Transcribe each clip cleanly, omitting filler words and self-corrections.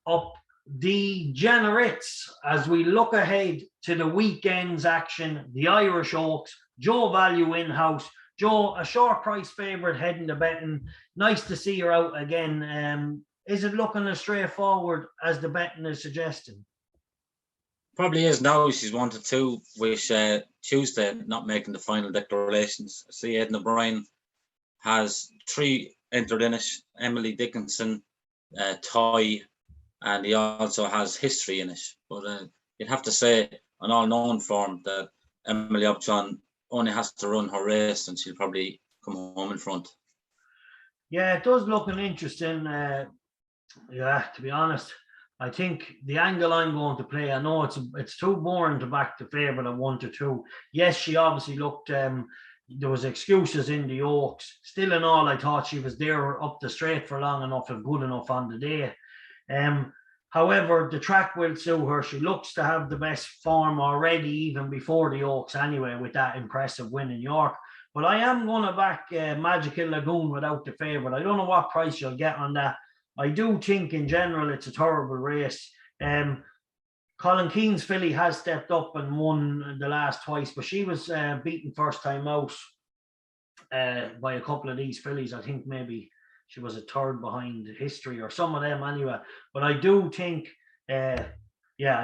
up degenerates as we look ahead to the weekend's action. The Irish Oaks, Joe value in-house. Joe, a short price favourite heading to betting. Nice to see her out again. Is it looking as straightforward as the betting is suggesting? Probably is now. She's 1-2 with Tuesday not making the final declarations. I see Edna O'Brien has 3 entered in it. Emily-Dickinson, 𝗏, and he also has history in it. But you'd have to say, on all known form, that Emily-Upjohn only has to run her race and she'll probably come home in front. Yeah, it does look an interesting. Yeah, to be honest, I think the angle I'm going to play, I know it's too boring to back the favourite at 1-2. Yes, she obviously looked, there was excuses in the Oaks. Still in all, I thought she was there up the straight for long enough and good enough on the day. However, the track will suit her. She looks to have the best form already, even before the Oaks anyway, with that impressive win in York. But I am going to back Magical-Lagoon without the favourite. I don't know what price you'll get on that. I do think in general it's a terrible race. Colin Keane's filly has stepped up and won the last twice, but she was beaten first time out by a couple of these fillies. I think maybe she was a third behind history or some of them anyway. But I do think, I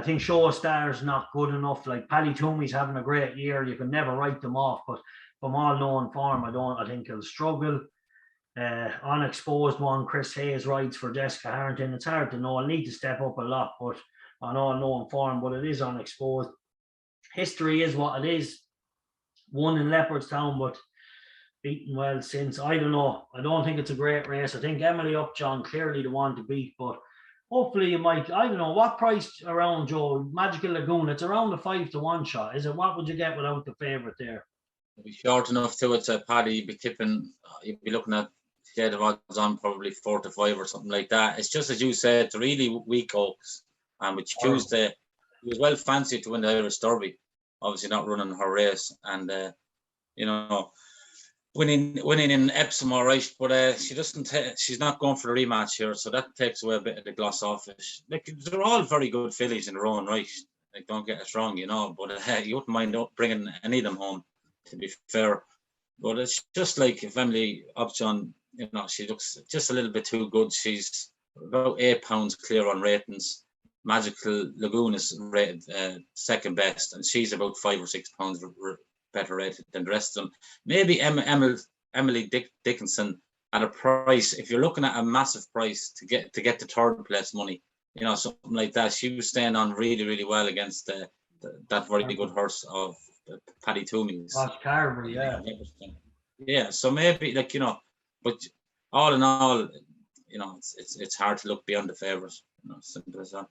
think Show of Stars not good enough. Like Paddy Toomey's having a great year. You can never write them off, but from all known form, I think he'll struggle. Unexposed one, Chris Hayes rides for Jessica Harrington. It's hard to know. I'll need to step up a lot, but on all known form, but it is unexposed. History is what it is. Won in Leopardstown, but beaten well since. I don't know. I don't think it's a great race. I think Emily-Upjohn clearly the one to beat, but hopefully you might. I don't know what price around, Joe. Magical-Lagoon. It's around the 5-1 shot. Is it? What would you get without the favourite there? It'll be short enough to it. Paddy, you'd be tipping. You'd be looking at shade of odds on probably 4-5 or something like that. It's just as you said, it's really weak Oaks. And with Tuesday, he was well fancied to win the Irish Derby. Obviously not running her race, and winning in Epsom, all right. But she doesn't. She's not going for the rematch here, so that takes away a bit of the gloss off it. Like, they're all very good fillies in their own right. Like, don't get us wrong, But you wouldn't mind bringing any of them home, to be fair. But it's just like if Emily-Upjohn, she looks just a little bit too good. She's about £8 clear on ratings. Magical-Lagoon is rated second best, and she's about £5 or £6 better rated than the rest of them. Maybe Emily-Dickinson at a price, if you're looking at a massive price to get the third place money, something like that. She was staying on really, really well against that very good horse of Paddy Toomey's. Curragh, yeah. Yeah, so maybe but all in all, it's hard to look beyond the favourites. Simple as that.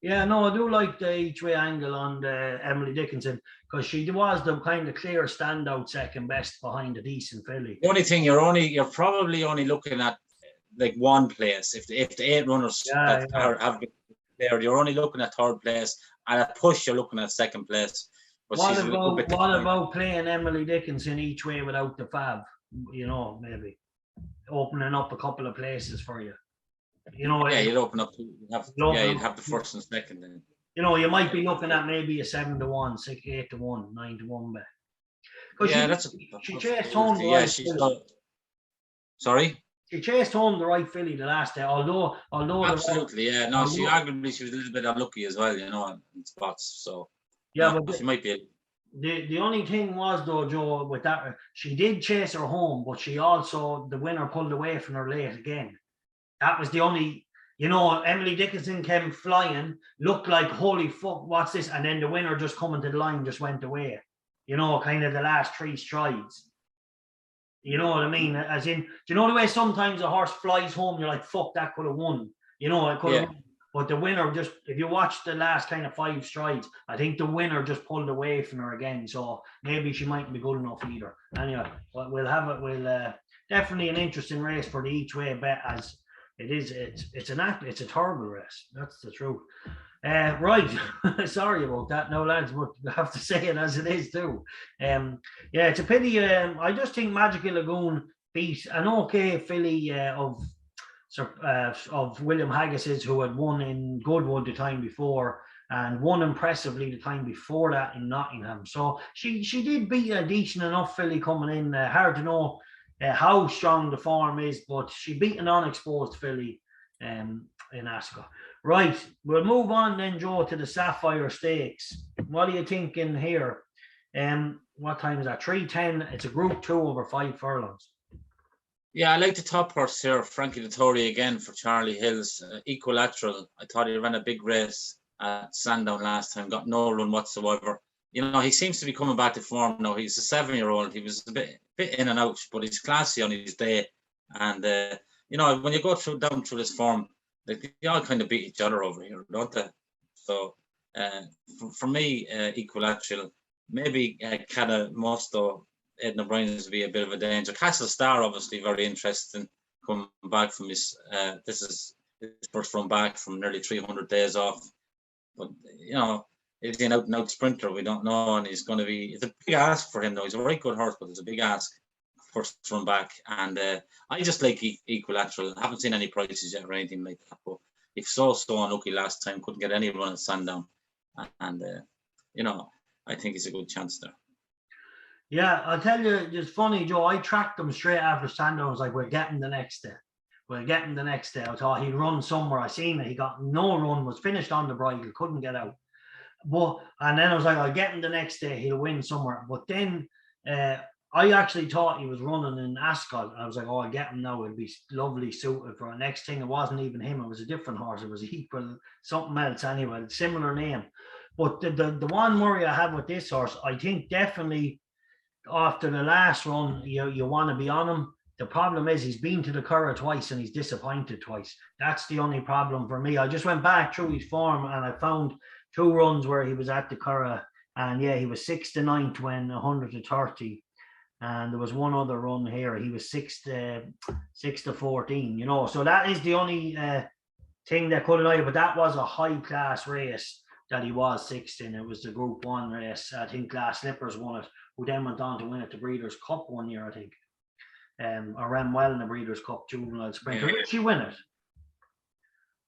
Yeah, no, I do like the each way angle on the Emily-Dickinson, because she was the kind of clear standout second best behind a decent filly. The only thing you're probably only looking at like one place. If the 8 runners have been there, you're only looking at third place, and at push you're looking at second place. But what about playing Emily-Dickinson each way without the fab? Maybe opening up a couple of places for you. You'd open up. You'd have the first and second. Then you might be looking at maybe a 7-1, 8-1, 9-1 bet. She chased home. Sorry. She chased home the right filly the last day. Although absolutely, she arguably she was a little bit unlucky as well, in spots. So but she might be. The only thing was though, Joe, with that, she did chase her home, but she also, the winner pulled away from her late again. That was the only, Emily-Dickinson came flying, looked like, holy fuck, what's this? And then the winner just coming to the line just went away. Kind of the last 3 strides. You know what I mean? As in, do you know the way sometimes a horse flies home, you're like, fuck, that could have won. It could have won. But the winner just, if you watch the last kind of 5 strides, I think the winner just pulled away from her again. So maybe she mightn't be good enough either. Anyway, but we'll have it. We'll definitely an interesting race for the each way bet, as it is. It's a terrible race. That's the truth. Right. Sorry about that. No, lads, but I have to say it as it is too. It's a pity. I just think Magical-Lagoon beat an okay filly of of William Haggis's, who had won in Goodwood the time before and won impressively the time before that in Nottingham. So she did beat a decent enough filly coming in. Hard to know how strong the form is, but she beat an unexposed filly in Ascot. Right, we'll move on then, Joe, to the Sapphire Stakes. What are you thinking here? What time is that? 3:10. It's a Group 2 over 5 furlongs. Yeah, I like the top horse here, Frankie Dettori again for Charlie Hills. Equilateral. I thought he ran a big race at Sandown last time, got no run whatsoever. You know, he seems to be coming back to form now. He's a 7-year-old. He was a bit in and out, but he's classy on his day. And, you know, when you go down through this form, they all kind of beat each other over here, don't they? So, for me, Equilateral, maybe Musto, Ed O'Brien's be a bit of a danger. Castle Star, obviously, very interesting. Coming back from his, this is his first run back from nearly 300 days off. But, you know, is he an out and out sprinter? We don't know. And he's going to be, it's a big ask for him, though. He's a very good horse, but it's a big ask. First run back. And I just like Equilateral. I haven't seen any prices yet or anything like that. But if so unlucky last time, couldn't get any run at Sandown. And, you know, I think it's a good chance there. Yeah, I'll tell you, it's funny, Joe. I tracked him straight after Sandown. I was like, we're getting the next day. We're getting the next day. I thought he'd run somewhere. I seen it. He got no run, was finished on the bridle, couldn't get out. And then I was like, I'll get him the next day. He'll win somewhere. But then I actually thought he was running in Ascot. I was like, oh, I'll get him now. It'll be lovely suited for the next thing. It wasn't even him. It was a different horse. It was equal something else anyway. Similar name. But the one worry I have with this horse, I think definitely after the last run, you want to be on him. The problem is he's been to the Curragh twice and he's disappointed twice. That's the only problem for me. I just went back through his form and I found 2 runs where he was at the Curragh. And yeah, he was 6th to 9th when 100 to 30. And there was one other run here. He was 6th to 14, you know. So that is the only thing that could have, but that was a high class race that he was 6th in. It was the Group 1 race. I think Glass Slippers won it, who then went on to win at the Breeders' Cup one year, I think. Or ran well in the Breeders' Cup juvenile sprint. Yeah. Did she win it?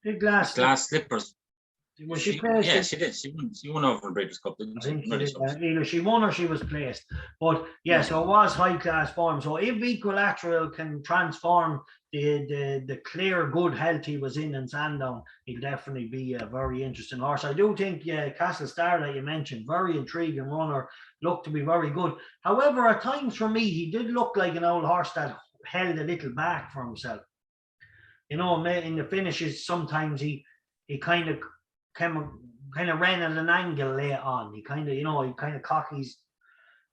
Did Glass Slippers? Was she placed? Yeah, she did. She won over the Breeders' Cup, didn't she? Either she won or she was placed. But yeah, so it was high class form. So if Equilateral can transform the clear good health he was in Sandown, he'll definitely be a very interesting horse. I do think Castle Star that you mentioned, very intriguing runner, looked to be very good. However, at times for me, he did look like an old horse that held a little back for himself. You know, in the finishes, sometimes he kind of ran at an angle late on. He kind of cock his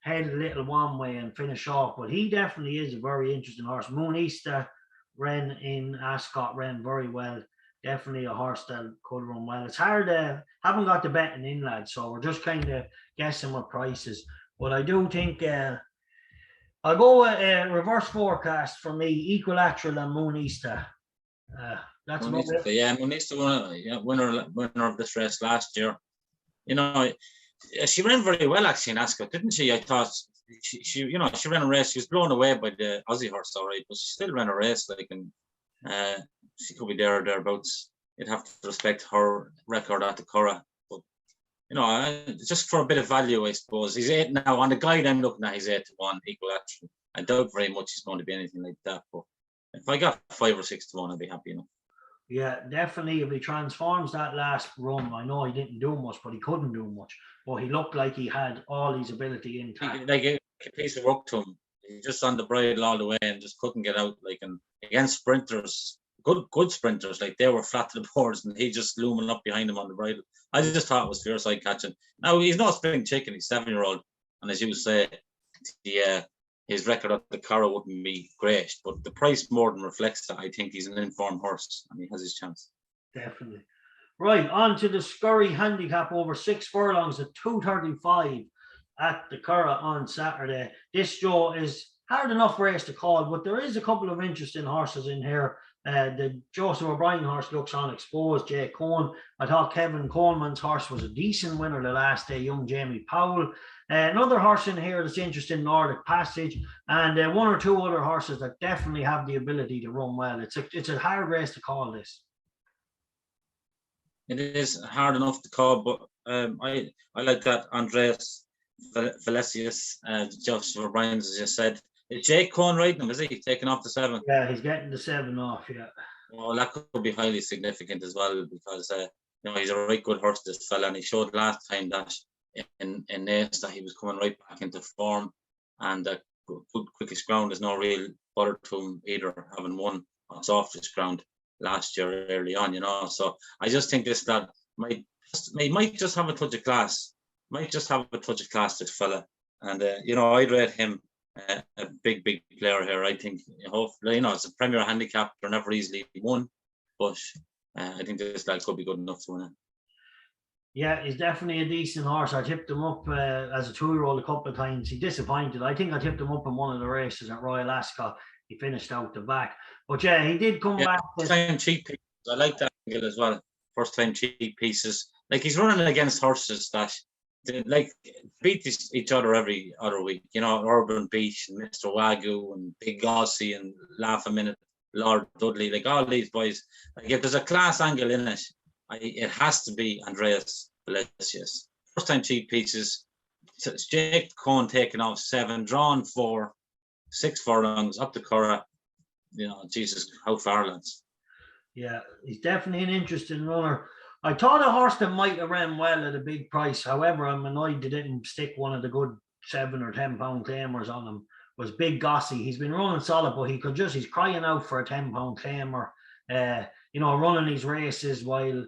head a little one way and finish off. But he definitely is a very interesting horse. Mooneista ran in Ascot, ran very well. Definitely a horse that could run well. It's hard. Haven't got the betting in, lads, so we're just kind of guessing what prices. But I do think I'll go with reverse forecast for me, Equilateral and Mooneista. That's Mooneista, yeah, Mooneista winner of this race last year. You know, she ran very well actually in Ascot, didn't she? I thought she ran a race. She was blown away by the Aussie horse, all right, but she still ran a race. Like, and she could be there or thereabouts. You'd have to respect her record at the Curragh. But you know, just for a bit of value, I suppose. He's 8 now. On the guide I'm looking at, he's 8 to 1 Equilateral. I doubt very much he's going to be anything like that. But if I got 5 or 6 to 1, I'd be happy enough. Yeah, definitely. If he transforms that last run, I know he didn't do much, but he couldn't do much. But he looked like he had all his ability intact. They gave a piece of work to him. He just on the bridle all the way and just couldn't get out. Like, and against sprinters, good sprinters, like they were flat to the boards and he just looming up behind him on the bridle. I just thought it was fierce eye catching. Now he's not spring chicken. He's 7-year-old, and as you say, his record at the Curragh wouldn't be great, but the price more than reflects that. I think he's an informed horse and he has his chance. Definitely. Right, on to the Scurry handicap over 6 furlongs at 2:35 at the Curragh on Saturday. This, Joe, is hard enough race to call, but there is a couple of interesting horses in here The Joseph O'Brien horse looks unexposed. Jake Cohn. I thought Kevin Coleman's horse was a decent winner the last day. Young Jamie Powell. Another horse in here that's interesting, Nordic Passage, and one or two other horses that definitely have the ability to run well. It's a hard race to call this. It is hard enough to call, but I like that Andreas Valesius, Joseph O'Brien, as you said. Is Jake Cohn riding him? Is he taking off the 7? Yeah, he's getting the 7 off. Yeah. Well, that could be highly significant as well, because he's a right good horse, this fella, and he showed last time that in Mooneista he was coming right back into form, and good quickish ground is no real bother to him either, having won on softest ground last year early on, So I just think this lad might just have a touch of class, this fella, and I'd rate him a big player here. I think hopefully, it's a Premier handicap, they're never easily won, but I think this lad could be good enough to win it. Yeah, he's definitely a decent horse. I tipped him up as a 2-year-old a couple of times. He disappointed. I think I tipped him up in one of the races at Royal Ascot. He finished out the back. But yeah, he did come back. First time cheap pieces. I like that angle as well. First time cheap pieces. Like, he's running against horses that beat each other every other week. Urban Beach and Mr. Wagyu and Big 𝗏𝗄𝗃 and Laugh a Minute, Lord Dudley, like all these boys. Like, if there's a class angle in it, it has to be Andreas Valesius. First time cheap pieces. It's Jake Cohn taking off 7, drawn 4, 6 furlongs up to Curragh. Jesus, how far, lads. Yeah, he's definitely an interesting runner. I thought a horse that might have ran well at a big price. However, I'm annoyed they didn't stick one of the good 7 or 10 pound claimers on him. Was Big 𝗏𝗀𝗃. He's been running solid, but he's crying out for a 10 pound claimer. Running these races while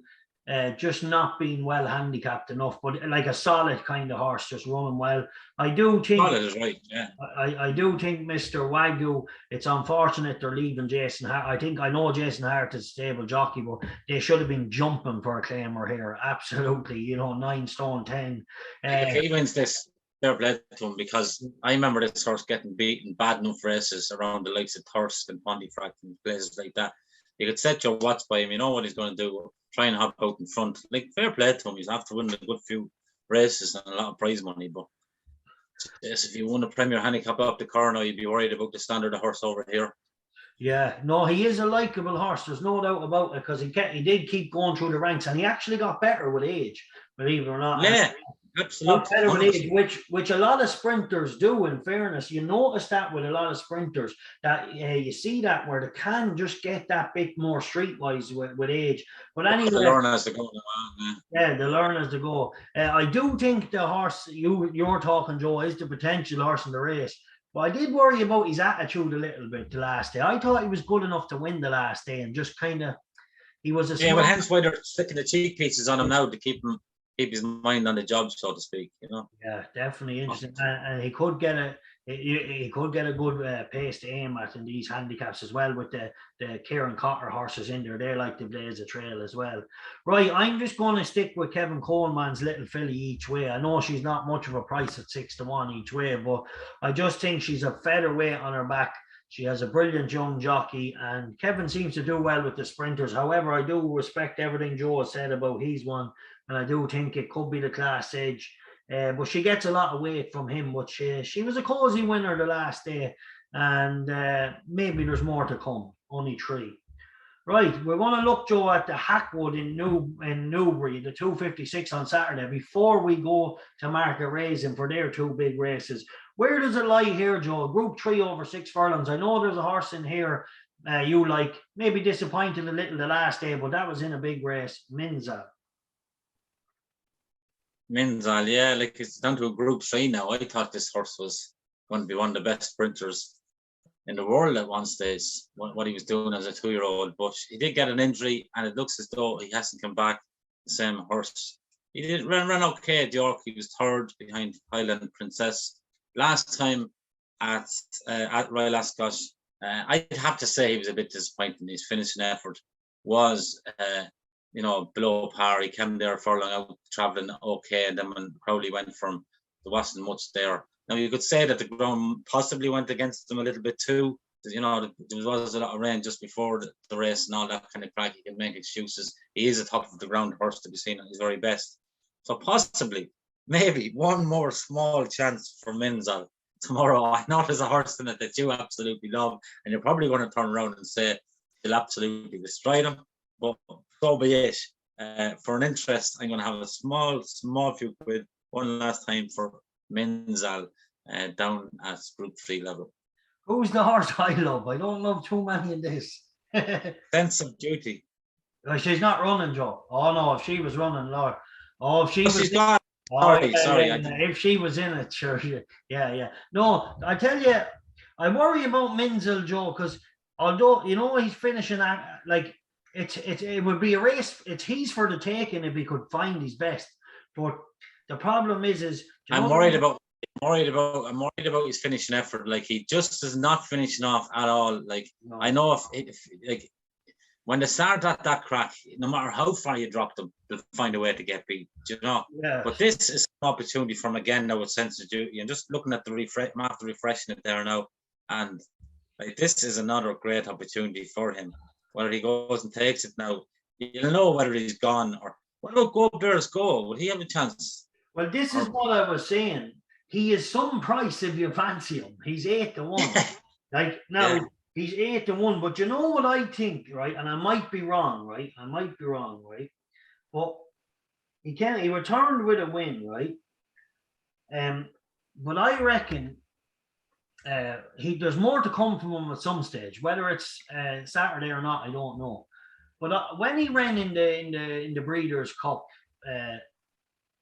just not being well handicapped enough, but like a solid kind of horse, just running well. I do think solid is right, yeah. I do think Mr. Wagyu, it's unfortunate they're leaving Jason Hart. I know Jason Hart is a stable jockey, but they should have been jumping for a claimer here. Absolutely, 9 stone 10. If he wins this, fair play to him, because I remember this horse getting beaten bad enough races around the likes of Thirsk and Pontefract and places like that. You could set your watch by him, you know what he's going to do, try and hop out in front. Like, fair play to him, he's after winning a good few races and a lot of prize money, but yes, if you won a Premier handicap up the Curragh, you'd be worried about the standard of horse over here. Yeah, no, he is a likeable horse, there's no doubt about it, because he did keep going through the ranks, and he actually got better with age, believe it or not. Yeah, absolutely. Better with age, which a lot of sprinters do, in fairness. You notice that with a lot of sprinters, that you see that where they can just get that bit more streetwise with age. But anyway, they learn as they go. Yeah, they learn as they go. I do think the horse you're talking, Joe, is the potential horse in the race. But I did worry about his attitude a little bit the last day. I thought he was good enough to win the last day, and just kind of, he was a but hence why they're sticking the cheek pieces on him now to keep his mind on the job, so to speak. Yeah, definitely interesting, and he could get a good pace to aim at in these handicaps as well, with the Kieran Cotter horses in there. They like to blaze a trail as well. Right, I'm just going to stick with Kevin Coleman's Little Filly each way. I know she's not much of a price at 6-1 each way, but I just think she's a featherweight on her back. She has a brilliant young jockey, and Kevin seems to do well with the sprinters. However, I do respect everything Joe has said about his one, and I do think it could be the class edge. But she gets a lot of weight from him, but she was a cosy winner the last day, and maybe there's more to come. Only 3. Right, we're going to look, Joe, at the Hackwood in Newbury, the 256 on Saturday, before we go to Market Raising for their 2 big races. Where does it lie here, Joe? Group 3 over 6 furlongs. I know there's a horse in here you like, maybe disappointed a little the last day, but that was in a big race, 𝗵𝗀. 𝗵𝗀, yeah, like, it's down to a group 3 now. I thought this horse was going to be one of the best sprinters in the world at one stage, what he was doing as a 2-year-old, but he did get an injury, and it looks as though he hasn't come back the same horse. He did run okay at York. He was 3rd behind Highland Princess last time at Royal Ascot. I'd have to say he was a bit disappointing. His finishing effort was below par. He came there furlong out, travelling okay, and then when Crowley went from, there wasn't much there. Now, you could say that the ground possibly went against him a little bit too, you know, there was a lot of rain just before the race and all that kind of crack. He can make excuses. He is a top of the ground horse to be seen at his very best. So possibly, maybe one more small chance for 𝗵𝗀𝗀 tomorrow. I know there's a horse in it that you absolutely love, and you're probably going to turn around and say you'll absolutely destroy them. But so be it. For an interest, I'm going to have a small few quid one last time for 𝗵𝗀𝗀 down at Group 3 level. Who's the horse I love? I don't love too many in this. Sense of duty. She's not running, Joe. Oh no, if she was running, Lord. Oh, if she was. She's gone. Sorry. If she was in it, sure. Yeah. No, I tell you, I worry about 𝗵𝗀𝗀, Joe, because although you know he's finishing at like it would be a race. He's for the taking if he could find his best. But the problem is I'm worried about his finishing effort. Like he just is not finishing off at all. Like no. I know if like when they start at that crack, no matter how far you drop them, they'll find a way to get beat. You know. Yeah. But this is an opportunity from again now with sense of duty and just looking at the after refreshing it there now, and like this is another great opportunity for him. Whether he goes and takes it now, you'll know whether he's gone or what about Go Bears Go? Would he have a chance? Well, this is what I was saying. He is some price if you fancy him. He's 8-1. Like now, he's 8-1. But you know what I think, right? And I might be wrong, right? But he returned with a win, right? But I reckon there's more to come from him at some stage. Whether it's Saturday or not, I don't know. But when he ran in the Breeders' Cup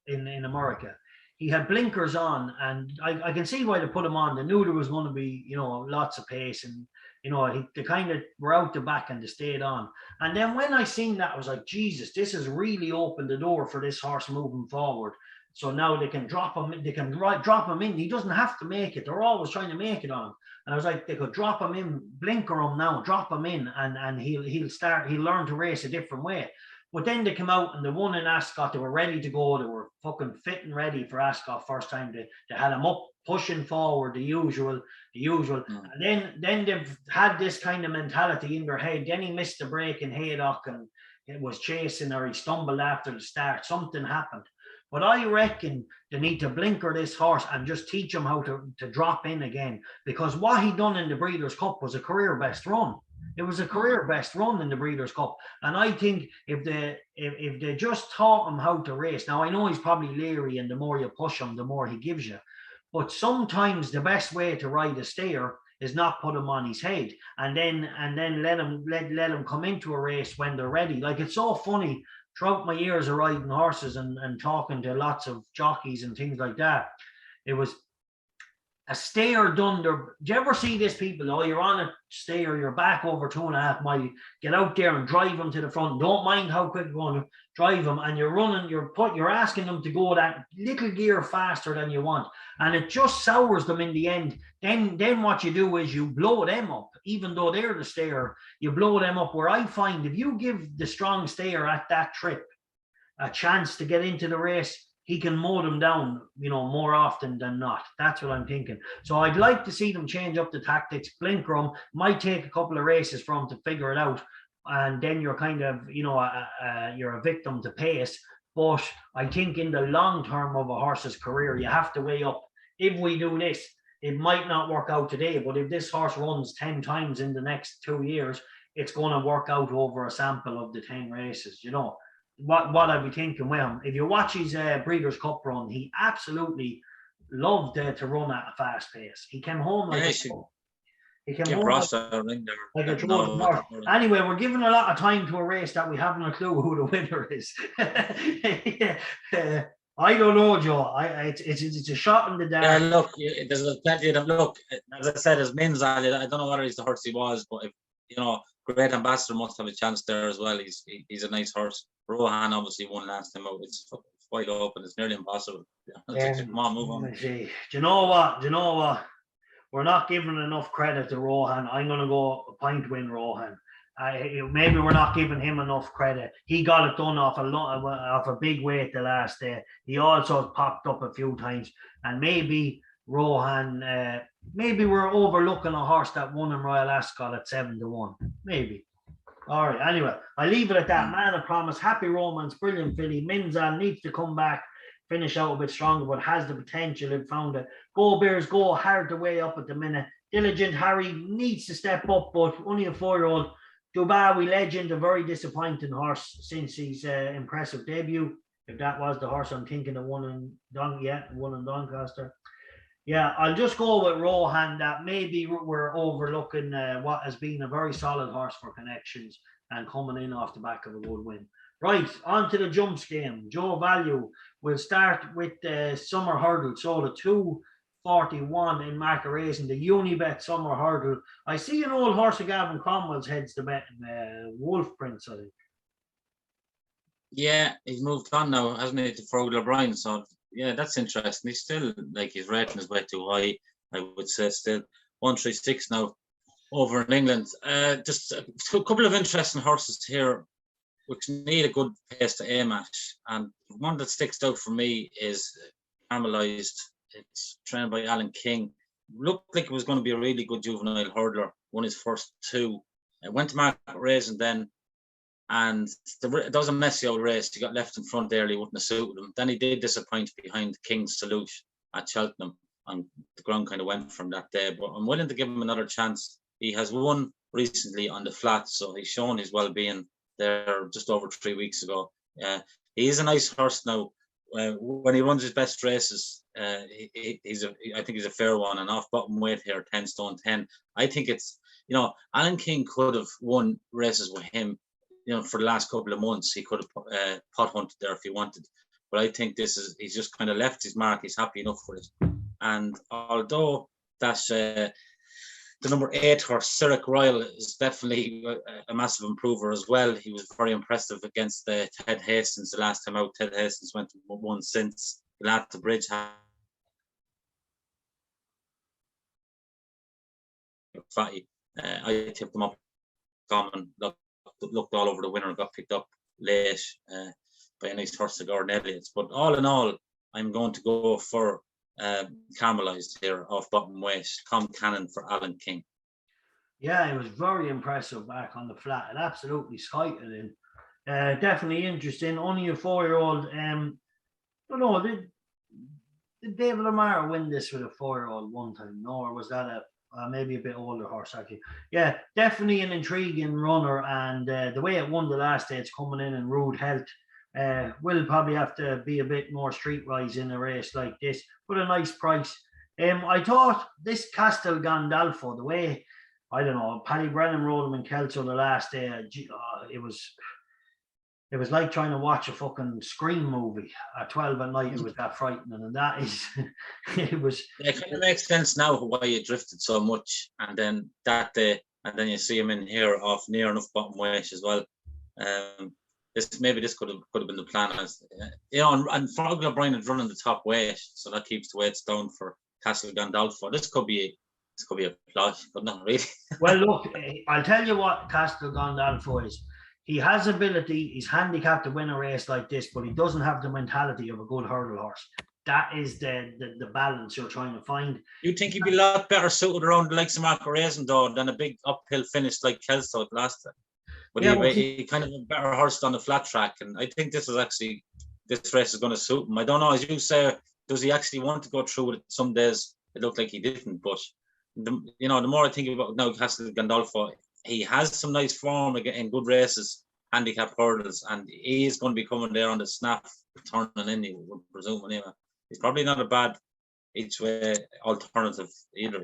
in America, he had blinkers on, and I can see why they put him on. They knew there was going to be, you know, lots of pace, and you know they kind of were out the back and they stayed on. And then when I seen that, I was like, Jesus, this has really opened the door for this horse moving forward. So now they can drop him. They can drop him in. He doesn't have to make it. They're always trying to make it on him. And I was like, they could drop him in, blinker him now, drop him in, and he'll learn to race a different way. But then they come out and they won in Ascot. They were ready to go. They were fucking fit and ready for Ascot first time. They had him up, pushing forward, the usual. And then they've had this kind of mentality in their head. Then he missed the break in 𝗕𝗿𝗃 and it was chasing, or he stumbled after the start. Something happened. But I reckon they need to blinker this horse and just teach him how to drop in again. Because what he done in the Breeders' Cup was a career best run. It was a career best run in the Breeders' Cup. And I think if they just taught him how to race, now I know he's probably leery, and the more you push him, the more he gives you. But sometimes the best way to ride a stayer is not put him on his head and then let him come into a race when they're ready. Like, it's so funny. Throughout my years of riding horses and talking to lots of jockeys and things like that, it was a stayer done there. Do you ever see this, people? Oh, you're on a stayer, you're back over 2.5 miles. Get out there and drive them to the front. Don't mind how quick you're going to drive them, and you're running. You're asking them to go that little gear faster than you want, and it just sours them in the end. Then what you do is you blow them up, even though they're the stayer. You blow them up. Where I find if you give the strong stayer at that trip a chance to get into the race, he can mow them down, you know, more often than not. That's what I'm thinking. So I'd like to see them change up the tactics, blinker them. Might take a couple of races for them to figure it out. And then you're kind of, you know, you're a victim to pace. But I think in the long term of a horse's career, you have to weigh up. If we do this, it might not work out today. But if this horse runs 10 times in the next 2 years, it's going to work out over a sample of the 10 races, you know. What I'd be thinking, well, if you watch his Breeders' Cup run, he absolutely loved to run at a fast pace. He came home like a Trojan horse. Anyway, we're giving a lot of time to a race that we haven't a clue who the winner is. I don't know, Joe. It's a shot in the dark. Yeah, look, there's plenty of them. Look, as I said, as 𝗵𝗀𝗀, I don't know whether he's the horse he was, but if, you know, Great Ambassador must have a chance there as well. He's a nice horse. Rohan obviously won last time out. It's wide open. It's nearly impossible. Come on, move on. Do you know what? We're not giving enough credit to Rohan. I'm going to go a point win Rohan. Maybe we're not giving him enough credit. He got it done off a big weight the last day. He also popped up a few times, and maybe Rohan maybe we're overlooking a horse that won in Royal Ascot at 7-1. Maybe. All right. Anyway, I leave it at that. Man of Promise, Happy Romance, brilliant filly. Minzan needs to come back, finish out a bit stronger, but has the potential. It found it. Go Bears, go. Hard the way up at the minute. Diligent Harry needs to step up, but only a 4-year-old. 𝗬𝗏𝗶𝗏 Legend, a very disappointing horse since his impressive debut. If that was the horse I'm thinking of, one in Doncaster. Yeah, I'll just go with Rohan that maybe we're overlooking what has been a very solid horse for Connections and coming in off the back of a good win. Right, on to the jumps game. Joe Value. We'll start with the Summer Hurdle. So the 241 in market racing, the Unibet Summer Hurdle. I see an old horse of Gavin Cromwell's heads to bet Wolf Prince, I think. Yeah, he's moved on now, hasn't he, to 𝗲𝗏 O'Brien? So yeah, that's interesting. He's still, like, his rating is way too high. I would say still 136 now over in England. Just a couple of interesting horses here, which need a good pace to aim at. And one that sticks out for me is Caramelized. It's trained by Alan King. Looked like it was going to be a really good juvenile hurdler. Won his first 2. Went to market racing then. And it was a messy old race. He got left in front early, wouldn't have suited him. Then he did disappoint behind King's Salute at Cheltenham, and the ground kind of went from that day. But I'm willing to give him another chance. He has won recently on the flat, so he's shown his well-being there just over 3 weeks ago. He is a nice horse now. When he runs his best races, I think he's a fair one, and off bottom weight here, 10 stone 10. I think it's, Alan King could have won races with him. For the last couple of months, he could have pot hunted there if he wanted. But I think he's just kind of left his mark. He's happy enough with it. And although that's the number 8 horse, 𝗍𝗏 Royal, is definitely a massive improver as well. He was very impressive against Ted Hastings the last time out. Ted Hastings went to 1 since. Gladta Bridge fatty. I tipped them up common. Looked all over the winner and got picked up late by a nice horse, Gordon Elliott's. But all in all, I'm going to go for Caramelized here off bottom weight. Com Cannon for Alan King. Yeah, it was very impressive back on the flat. It absolutely skited him. Definitely interesting. Only a 4-year-old. I don't know, did David O'Mara win this with a 4-year-old one time? No, or was that maybe a bit older horse, actually? Yeah, definitely an intriguing runner, and the way it won the last day, it's coming in rude health. Will probably have to be a bit more streetwise in a race like this, but a nice price. I thought this Castel Gandolfo, the way, I don't know, Paddy Brennan rode him in Kelso the last day, it was like trying to watch a fucking Scream movie at 12 at night. It was that frightening, and that is, it was. It kind of makes sense now why you drifted so much, and then that day, and then you see him in here off near enough bottom weight as well. This could have been the plan, as and 𝗲𝗏 O'Brien is running the top weight, so that keeps the weights down for Castel Gandolfo. This could be a plot, but not really. Well, look, I'll tell you what Castel Gandolfo is. He has ability. He's handicapped to win a race like this, but he doesn't have the mentality of a good hurdle horse. That is the balance you're trying to find. You think he'd be a lot better suited around the likes of market racing, though, than a big uphill finish like Kelso last time. But yeah, he kind of a better horse on the flat track, and I think this race is going to suit him. I don't know, as you say, does he actually want to go through it? Some days it looked like he didn't, but the more I think about now, Castel Gandolfo, he has some nice form in good races, handicap hurdles, and he is going to be coming there on the snap, turning in, you would presume. Anyway, he's probably not a bad each way alternative either,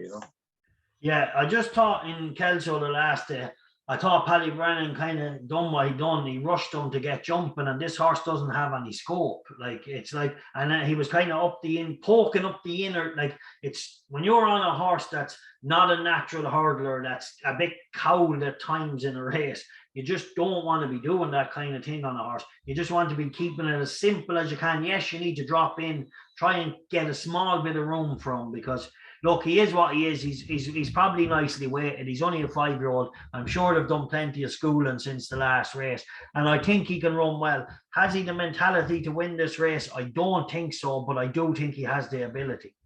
Yeah, I just thought in Kelso the last day, I thought Paddy Brennan kind of done what he done. He rushed him to get jumping, and this horse doesn't have any scope. And he was kind of poking up the inner. Like, it's when you're on a horse that's not a natural hurdler, that's a bit cowed at times in a race, you just don't want to be doing that kind of thing on a horse. You just want to be keeping it as simple as you can. Yes, you need to drop in, try and get a small bit of room from, because look, he is what he is. He's probably nicely weighted. He's only a 5-year-old. I'm sure they've done plenty of schooling since the last race, and I think he can run well. Has he the mentality to win this race? I don't think so, but I do think he has the ability.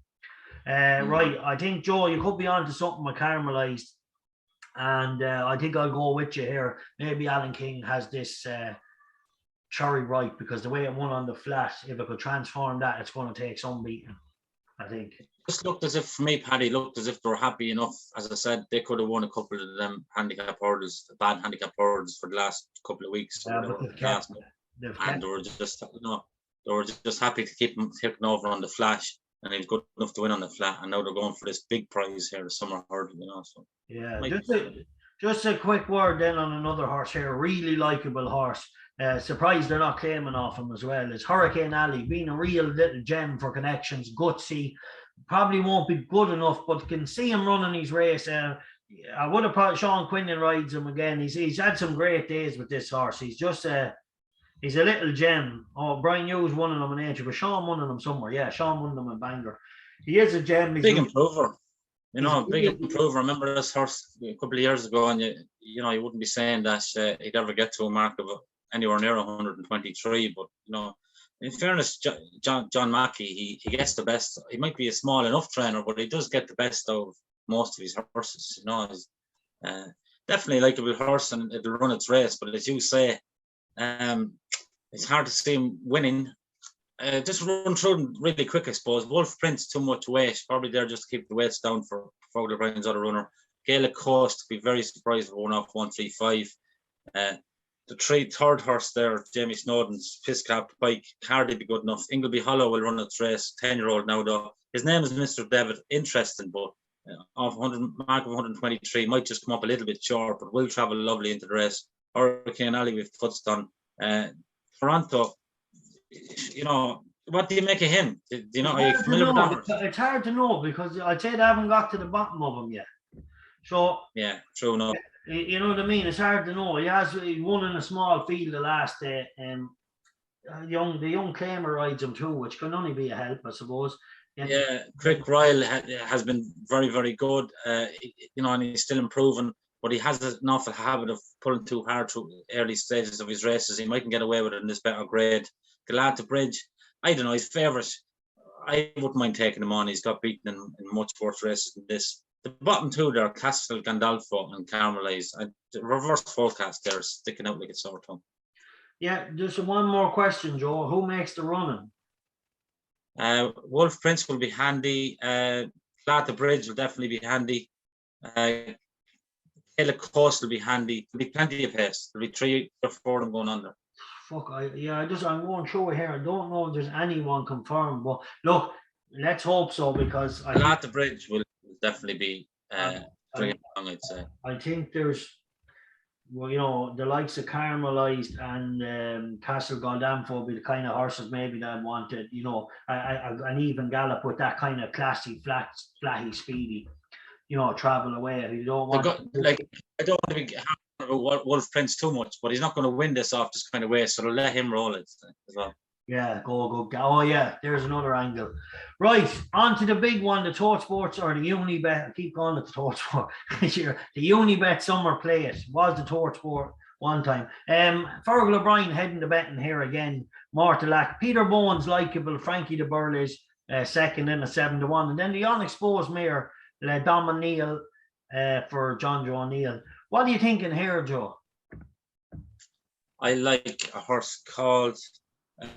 Right, I think, Joe, you could be onto something with Caramelized. And I think I'll go with you here. Maybe Alan King has this cherry right, because the way it won on the flat, if it could transform that, it's going to take some beating, I think. Just looked as if, for me, Paddy, looked as if they were happy enough. As I said, they could have won a couple of them handicap hurdles, bad handicap hurdles for the last couple of weeks. But they were just, they were just happy to keep him taking over on the flash, and he was good enough to win on the flat. And now they're going for this big prize here, the summer hurdle, So yeah, just a quick word then on another horse here, really likable horse. Surprised they're not claiming off him as well. It's Hurricane Alley, being a real little gem for connections, gutsy. Probably won't be good enough, but can see him running his race. I would have probably Sean Quinlan rides him again. He's had some great days with this horse. He's just he's a little gem. Oh, Brian Hughes won him in Angel, but Sean won him somewhere. Yeah, Sean won him in Bangor. He is a gem. Big improver. Big improver. I remember this horse a couple of years ago, and you wouldn't be saying that he'd ever get to a mark of anywhere near 123. But in fairness, John Mackey, he gets the best. He might be a small enough trainer, but he does get the best of most of his horses. He's definitely a likeable horse, and it'll run its race. But as you say, it's hard to see him winning. Just run through them really quick, I suppose. Wolf Prince, too much weight. Probably there just to keep the weights down for Fowler Bryan's other runner. Gaelic Coast, be very surprised if one off 135. The third horse there, Jamie Snowden's Piscap Bike, hardly be good enough. Ingleby Hollow will run its race, 10-year-old now though. His name is Mr. David, interesting, but off mark of 123, might just come up a little bit short, but will travel lovely into the race. Hurricane Alley we've touched on. Toronto, what do you make of him? Are you familiar with that horse? It's hard to know, because I'd say they haven't got to the bottom of him yet. So yeah, true enough. You know what I mean? It's hard to know. He won in a small field the last day. The young claimer rides him too, which can only be a help, I suppose. Yeah, Curragh has been very, very good. And he's still improving, but he has an awful habit of pulling too hard through early stages of his races. He mightn't get away with it in this better grade. Galata Bridge, I don't know, his favourite. I wouldn't mind taking him on. He's got beaten in much worse races than this. The bottom two there, Castle Gandolfo and Caramelized. The reverse forecast there is sticking out like a sore thumb. Yeah, just one more question, Joe. Who makes the running? Wolf Prince will be handy. Galata Bridge will definitely be handy. Gaelic Coast will be handy. There'll be plenty of pace. There'll be 3 or 4 of them going on there. I'm going through it here. I don't know if there's anyone confirmed, but look, let's hope so, because Galata Bridge will definitely be bringing along, I'd say. I think there's, the likes of Caramelized and Castle Gandolfo will be the kind of horses maybe that wanted, an even gallop with that kind of classy, flatty, speedy, travel away. You don't want I don't want to be Wolf Prince too much, but he's not going to win this off this kind of way, so they'll let him roll it as well. Yeah, go. Oh, yeah, there's another angle. Right, on to the big one, the Tote Sports, or the Unibet. I keep calling it the Tote Sport. The Unibet Summer Play It was the Tote Sport one time. Fergal O'Brien heading the betting here again. Mortalack, Peter Bowen's likeable, Frankie de Burle's second in a 7-1. And then the unexposed mare, Dom O'Neill for John Joe O'Neill. What are you thinking here, Joe? I like a horse called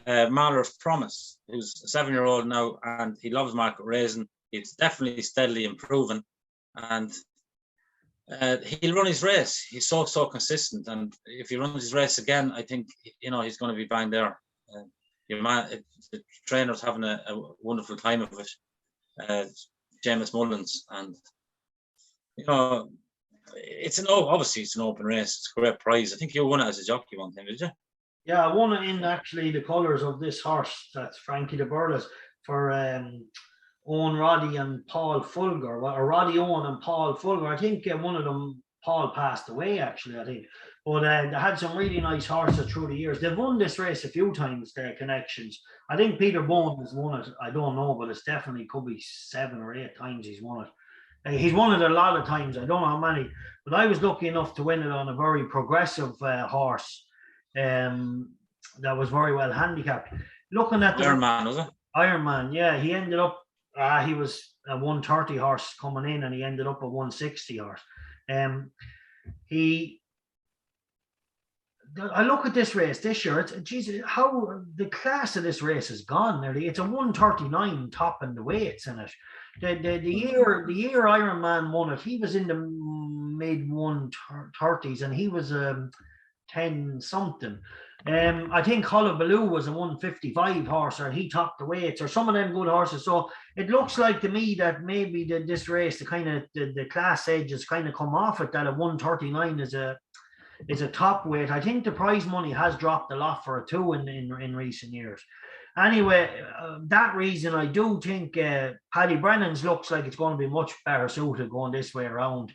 Mahler's Promise, who's a 7-year-old now, and he loves market raising. He's definitely steadily improving, and he'll run his race. He's so consistent, and if he runs his race again, I think he's going to be bang there. The trainer's having a wonderful time of it. James Mullins, and obviously it's an open race. It's a great prize. I think you won it as a jockey one time, did you? Yeah, I won it in actually the colours of this horse. That's Frankie de Burle's for Owen Roddy and Paul Fulger, or Roddy Owen and Paul Fulger. I think one of them, Paul, passed away actually, I think. But they had some really nice horses through the years. They've won this race a few times, their connections. I think Peter Bowen has won it. I don't know, but it's definitely could be 7 or 8 times he's won it. He's won it a lot of times. I don't know how many, but I was lucky enough to win it on a very progressive horse. That was very well handicapped. Looking at the Ironman, was it? Ironman, yeah. He ended up he was a 130 horse coming in, and he ended up a 160 horse. I look at this race this year. It's Jesus, how the class of this race has gone. Nearly, it's a 139 top in the weights in it. The year Ironman won it, he was in the mid 130s, and he was 10 something. I think 𝗏𝗏𝗏𝗂 was a 155 horse, or he topped the weights, or some of them good horses. So it looks like to me that maybe this race, the class edge has kind of come off it, that a 139 is a top weight. I think the prize money has dropped a lot for it too in recent years. Anyway, that reason, I do think Paddy Brennan's looks like it's going to be much better suited going this way around.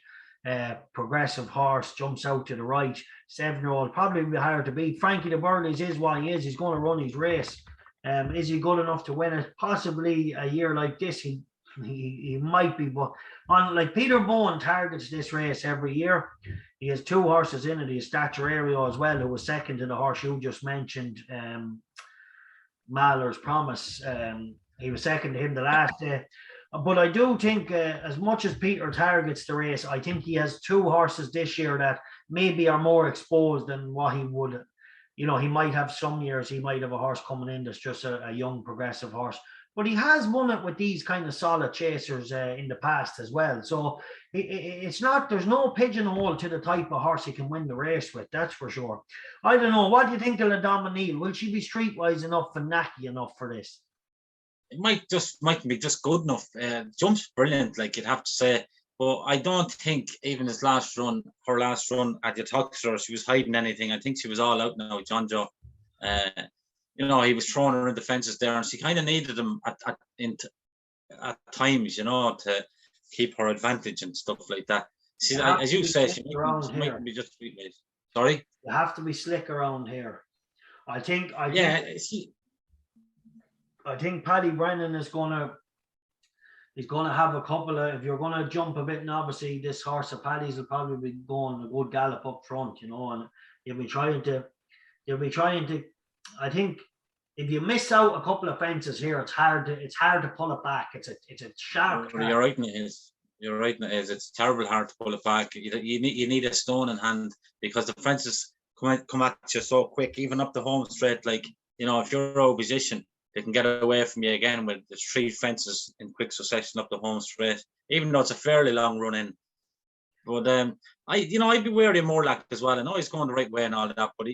Progressive horse, jumps out to the right, 7-year-old, probably be hard to beat. Frankie de Burley's is what he is. He's going to run his race. Is he good enough to win it? Possibly a year like this, he might be, but on like Peter Bowen targets this race every year. He has 2 horses in it. He has 𝗓𝗏𝗄𝗏 as well, who was second to the horse you just mentioned, Mahler's Promise. He was second to him the last day. But I do think, as much as Peter targets the race, I think he has 2 horses this year that maybe are more exposed than what he would. He might have some years, he might have a horse coming in that's just a young progressive horse. But he has won it with these kind of solid chasers in the past as well. So it's not, there's no pigeonhole to the type of horse he can win the race with, that's for sure. I don't know, what do you think of La Dominique? Will she be streetwise enough and knacky enough for this? It might be just good enough. Jumps brilliant, like you'd have to say. But I don't think even her last run at the 𝗏𝗏𝗃𝗀𝗃, she was hiding anything. I think she was all out now, John Joe. He was throwing her in the fences there, and she kind of needed him at times, to keep her advantage and stuff like that. As you say, she might be just streetwise. Sorry? You have to be slick around here. I think Paddy Brennan is going to have a couple of, if you're going to jump a bit, and obviously this horse of Paddy's will probably be going a good gallop up front, and you'll be trying to, I think if you miss out a couple of fences here, it's hard to pull it back. It's a sharp track. You're right, it is. It's terrible hard to pull it back. You need a stone in hand, because the fences come at you so quick, even up the home straight. Like, if you're out of position, they can get away from you again with the 3 fences in quick succession up the home straight, even though it's a fairly long run in. But I'd be wary of Morlock as well. I know he's going the right way and all of that, but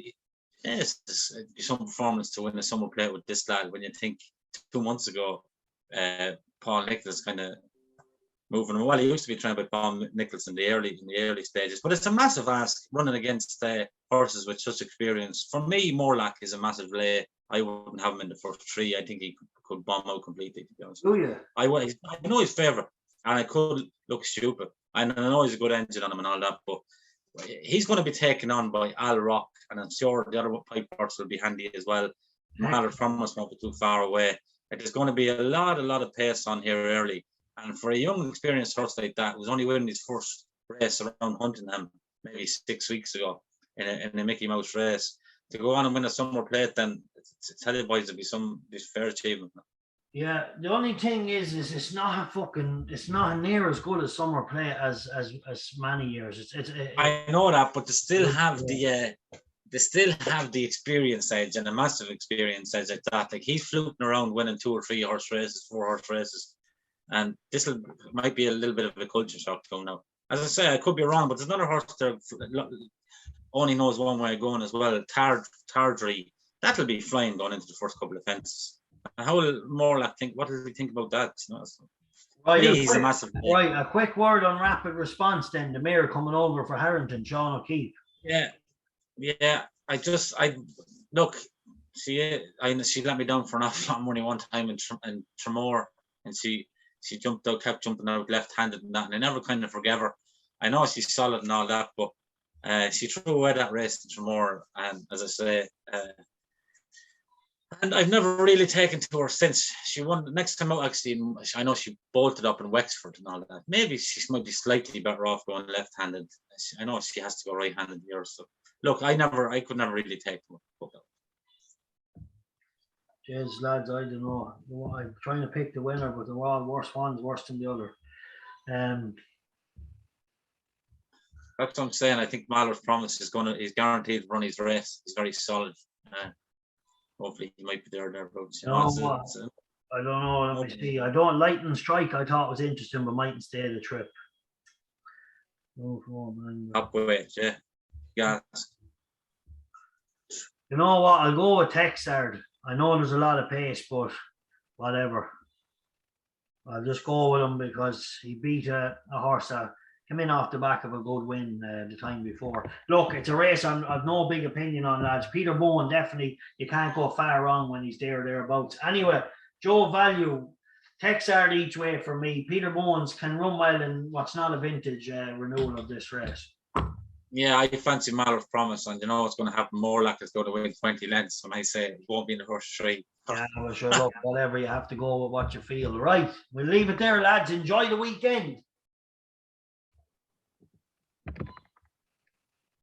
it's some performance to win a summer plate with this lad, when you think 2 months ago, Paul Nicholls kind of moving. Well, he used to be trained by Paul Nicholls in the early stages, but it's a massive ask running against horses with such experience. For me, Morlock is a massive lay. I wouldn't have him in the first 3. I think he could bomb out completely, to be honest. Oh yeah. I know he's favourite, and I could look stupid. I know he's a good engine on him and all that, but he's going to be taken on by Al Rock, and I'm sure the other pipe horse will be handy as well. Mahler's Promise won't be too far away. There's going to be a lot of pace on here early, and for a young, experienced horse like that, who's only winning his first race around Huntingdon maybe 6 weeks ago in a Mickey Mouse race, to go on and win a summer plate, then tell you boys, it'll be fair achievement. Yeah, the only thing is it's not near as good as summer plate as many years. I know that, but they still have the experience edge, and a massive experience edge at that. Like, he's floating around winning 2 or 3 horse races, 4 horse races, and this might be a little bit of a culture shock to go now. As I say, I could be wrong, but there's another horse there only knows one way of going as well. 𝗏𝗏𝗃𝗀𝗃𝗀, that'll be flying going into the first couple of fences. And how will Morlock think? What does he think about that? Right, he's a massive player. Right, a quick word on rapid response then. The mayor coming over for Harrington, Sean O'Keefe. Yeah. I look. She let me down for an awful lot of money one time in Tramore, and she kept jumping out left-handed and that, and I never kind of forgave her. I know she's solid and all that, but she threw away that race in Tramore, and as I say, and I've never really taken to her since. She won the next time out, actually. I know she bolted up in Wexford and all that. Maybe she might be slightly better off going left-handed. I know she has to go right-handed here. So look, I could never really take her. Jeez, lads, I don't know. I'm trying to pick the winner, but they're all worse ones, worse than the other. That's what I'm saying. I think 𝗲𝗻𝗀 he's guaranteed to run his race. He's very solid. Hopefully he might be thereabouts. You know, I don't know. Let me see. I don't Lightning Strike. I thought was interesting, but mightn't stay the trip. Top weight, yeah. You know what? I'll go with 𝗥𝗲𝗏. I know there's a lot of pace, but whatever. I'll just go with him because he beat a horse that came in off the back of a good win the time before. Look, it's a race I've no big opinion on, lads. Peter Bowen, definitely, you can't go far wrong when he's thereabouts. Anyway, Joe Value, 𝗥𝗲𝗏 each way for me. Peter Bowens can run well in what's not a vintage renewal of this race. Yeah, I fancy 𝗲𝗻𝗀, and you know what's going to happen. More like it's going to win 20 lengths. When I say it won't be in the first 3. Yeah, well, sure, look, whatever, you have to go with what you feel. Right, we'll leave it there, lads. Enjoy the weekend.